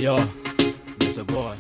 Yo, there's a boy.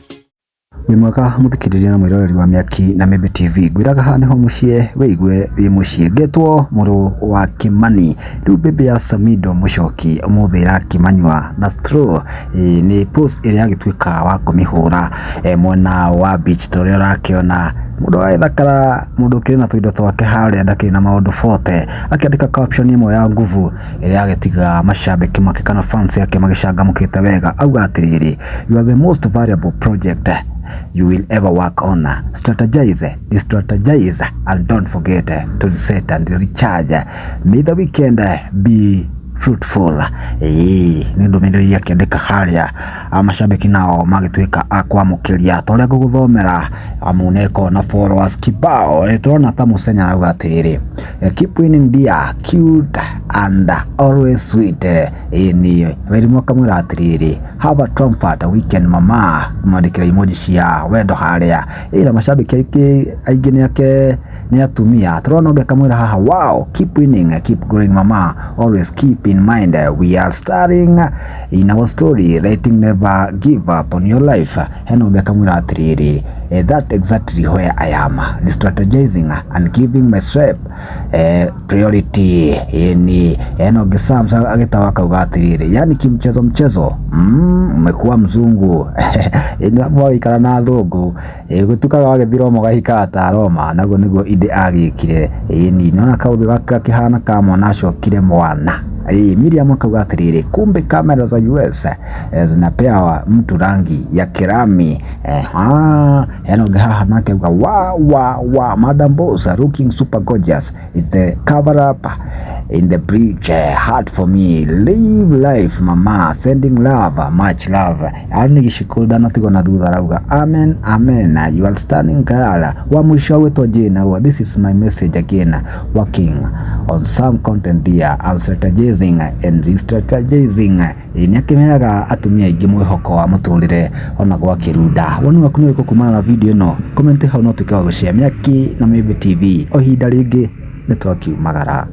Wimwaka muthikiriria na mwiroreri wa Miaki na Mebe TV gwiraga ha niho mucie wiigwe wi mucie getwo muru wa Kimani riu bebe ya Samido Muchoki umuthira Kimanywa na straw ni post iria agituika wa kumihura mwena wa beach toria rakiona mundu wa thakara mundu kiri na tuindo twake haria ndakiri na maundu forte akiandika caption imwe ya nguvu iria agitiga mashabiki make kana fans yake magishangamukite wega auga atiriri you are the most valuable project you will ever work on. Strategize, de-strategize, and don't forget to reset and recharge. May the weekend be fruitful. Ni ndumiriri akiandika haria mashabiki nao magituika akwamukiria toria guguthomera amuneko na followers kibao turona ta musenya auga atiri keep winning dear, cute and always sweet. Ni werimo kamwira atiriri have a triumphant weekend mama kumandikira emoji cia wendo haria ira mashabiki aingĩ nĩake ni atumia turona unge kamwira haha wow keep winning, keep growing mama, always keep in mind we are starting in our story, letting never give up on your life. Heno unge kamwira atiriri that exactly where I am, strategizing and giving myself priority. Ni eno gisamsa agitawa kauga atiriri yani kimchezo umekuwa mzungu ino mwa ikara na thungu gutukaga wagithiro mogahika ta Roma nago nigo inde agikire ni nona kaudhi gaka kihana kama nacokire mwana Miriam akauga atiriri kumbe kamera za US zinapewa mtu rangi ya kirami eno gaha nake wa Madam Boss looking super gorgeous. It's the cover up in the bridge hard for me, live life mama, sending love, much love. Arni gishikuda natigo na thutha rauga amen amen, you are standing girl wa mwisho wetu jina. This is my message again, working on some content here, I'm strategizing and re-strategizing. Niakimeraga atumia ingi mwihoko wa muturire ona gwa kiruda wonu wakunwe kumana na video no comment hau no tukiwa gushare Miaki na Mebe TV o hinda ringi nitwakiumagara.